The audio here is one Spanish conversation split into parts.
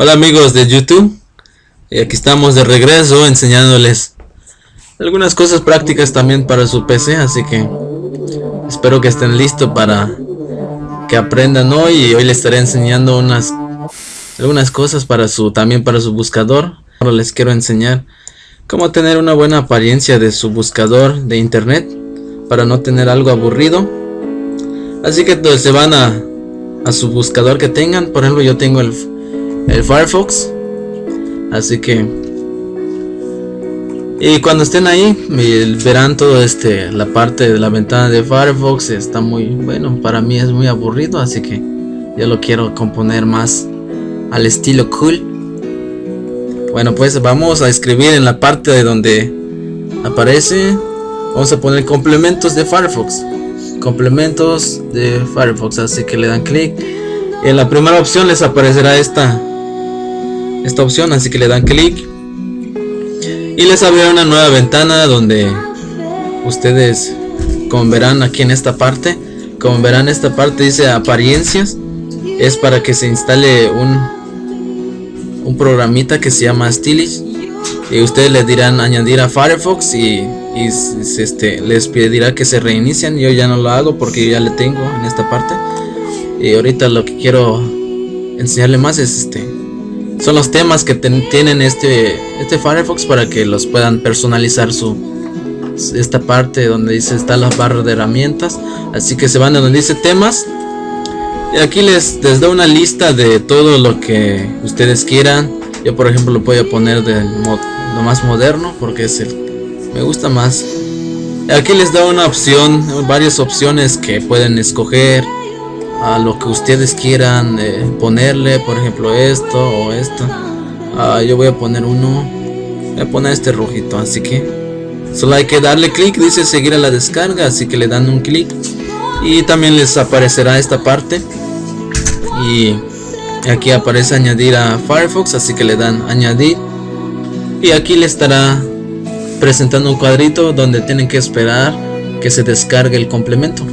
Hola amigos de YouTube, aquí estamos de regreso enseñándoles algunas cosas prácticas también para su PC, así que espero que estén listos para que aprendan hoy. Y hoy les estaré enseñando algunas cosas también para su buscador. Ahora les quiero enseñar cómo tener una buena apariencia de su buscador de internet para no tener algo aburrido. Así que se van a su buscador que tengan. Por ejemplo, yo tengo el Firefox, así que, y cuando estén ahí verán todo la parte de la ventana de Firefox. Está muy bueno, para mí es muy aburrido, así que yo lo quiero componer más al estilo cool. Bueno, pues vamos a escribir en la parte de donde aparece, vamos a poner complementos de Firefox, así que le dan clic. En la primera opción les aparecerá esta opción, así que le dan clic y les abrirá una nueva ventana donde ustedes, como verán aquí en esta parte, dice apariencias. Es para que se instale un programita que se llama Stylish, y ustedes le dirán añadir a Firefox y les pedirá que se reinician. Yo ya no lo hago porque yo ya le tengo en esta parte, y ahorita lo que quiero enseñarle más es son los temas que tienen este Firefox, para que los puedan personalizar esta parte donde dice está la barra de herramientas. Así que se van a donde dice temas, y aquí les da una lista de todo lo que ustedes quieran. Yo por ejemplo lo voy a poner lo más moderno porque me gusta más. Aquí les da varias opciones que pueden escoger a lo que ustedes quieran ponerle. Por ejemplo, esto o esto. Yo voy a poner este rojito, así que solo hay que darle clic. Dice seguir a la descarga, así que le dan un clic y también les aparecerá esta parte, y aquí aparece añadir a Firefox, así que le dan añadir, y aquí le estará presentando un cuadrito donde tienen que esperar que se descargue el complemento.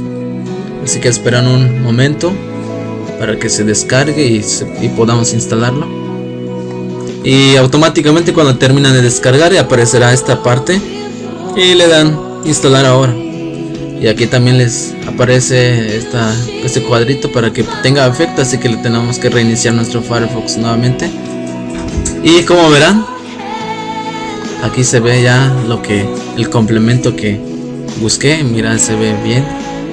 Así que esperan un momento para que se descargue y podamos instalarlo. Y automáticamente cuando termina de descargar aparecerá esta parte y le dan instalar ahora. Y aquí también les aparece este cuadrito para que tenga efecto, así que le tenemos que reiniciar nuestro Firefox nuevamente. Y como verán, aquí se ve ya el complemento que busqué. Mira, se ve bien.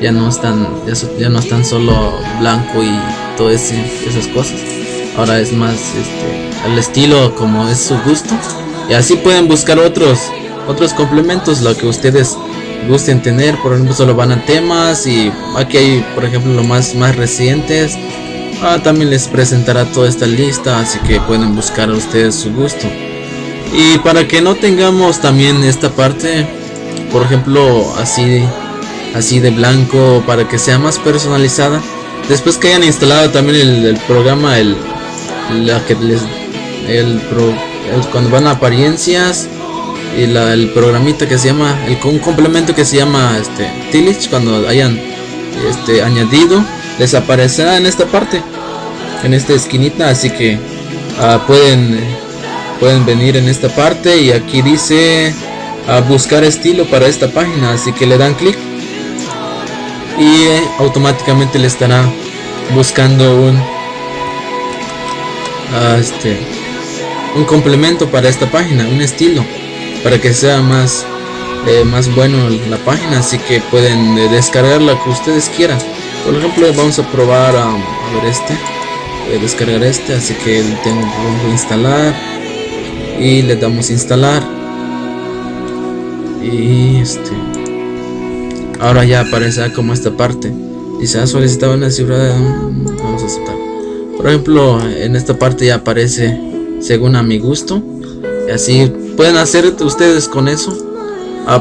Ya no están solo blanco y todo esas cosas. Ahora es más al estilo como es su gusto. Y así pueden buscar otros complementos, lo que ustedes gusten tener. Por ejemplo, solo van a temas, y aquí hay por ejemplo lo más recientes. También les presentará toda esta lista, así que pueden buscar a ustedes su gusto. Y para que no tengamos también esta parte, por ejemplo, así de blanco, para que sea más personalizada, después que hayan instalado también el programa, cuando van a apariencias, y el programita que se llama un complemento que se llama Stylish, cuando hayan añadido, les aparecerá en esta parte, en esta esquinita. Así que pueden venir en esta parte, y aquí dice buscar estilo para esta página, así que le dan clic y automáticamente le estará buscando un complemento para esta página, un estilo, para que sea más bueno la página. Así que pueden descargar la que ustedes quieran. Por ejemplo, vamos a probar a ver voy a descargar así que tengo que instalar, y le damos instalar, y ahora ya aparecerá como esta parte. Dice ha solicitado una cifra vamos a aceptar. Por ejemplo, en esta parte ya aparece según a mi gusto, y así pueden hacer ustedes con eso.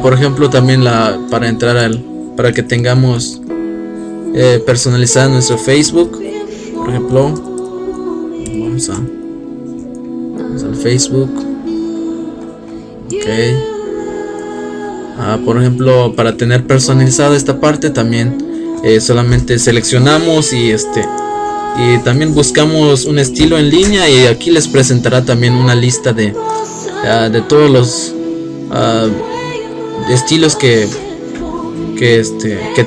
Por ejemplo, también para entrar para que tengamos personalizado nuestro Facebook. Por ejemplo, vamos al Facebook. Ok. Por ejemplo, para tener personalizado esta parte también solamente seleccionamos y y también buscamos un estilo en línea, y aquí les presentará también una lista de todos los estilos que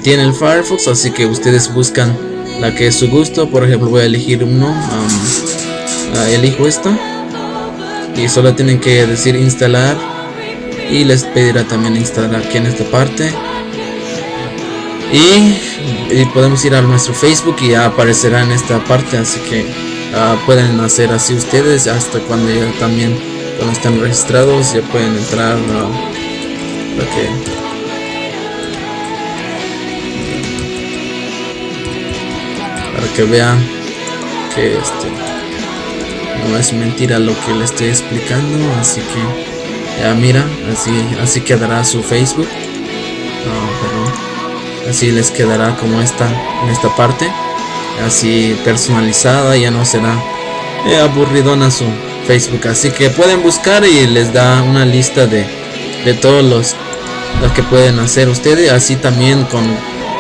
tiene el Firefox, así que ustedes buscan la que es su gusto. Por ejemplo, voy a elegir uno, elijo esta y solo tienen que decir instalar, y les pedirá también instalar aquí en esta parte, y podemos ir a nuestro Facebook y ya aparecerá en esta parte, así que pueden hacer así ustedes. Hasta cuando están registrados ya pueden entrar para que vean que no es mentira lo que le estoy explicando. Así que ya mira, así quedará su Facebook. Así les quedará como está en esta parte, así personalizada. Ya no será aburridona su Facebook, así que pueden buscar y les da una lista de todos los que pueden hacer ustedes. Así también con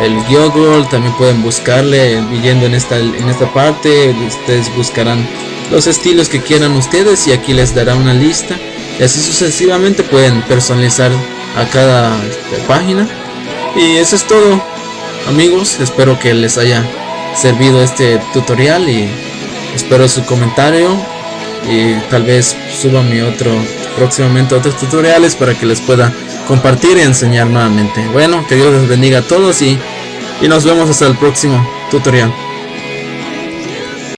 el Google también pueden buscarle, yendo en esta parte. Ustedes buscarán los estilos que quieran ustedes y aquí les dará una lista, y así sucesivamente pueden personalizar a cada página. Y eso es todo, amigos. Espero que les haya servido este tutorial y espero su comentario, y tal vez suba próximamente otros tutoriales para que les pueda compartir y enseñar nuevamente. Bueno, que Dios les bendiga a todos y nos vemos hasta el próximo tutorial.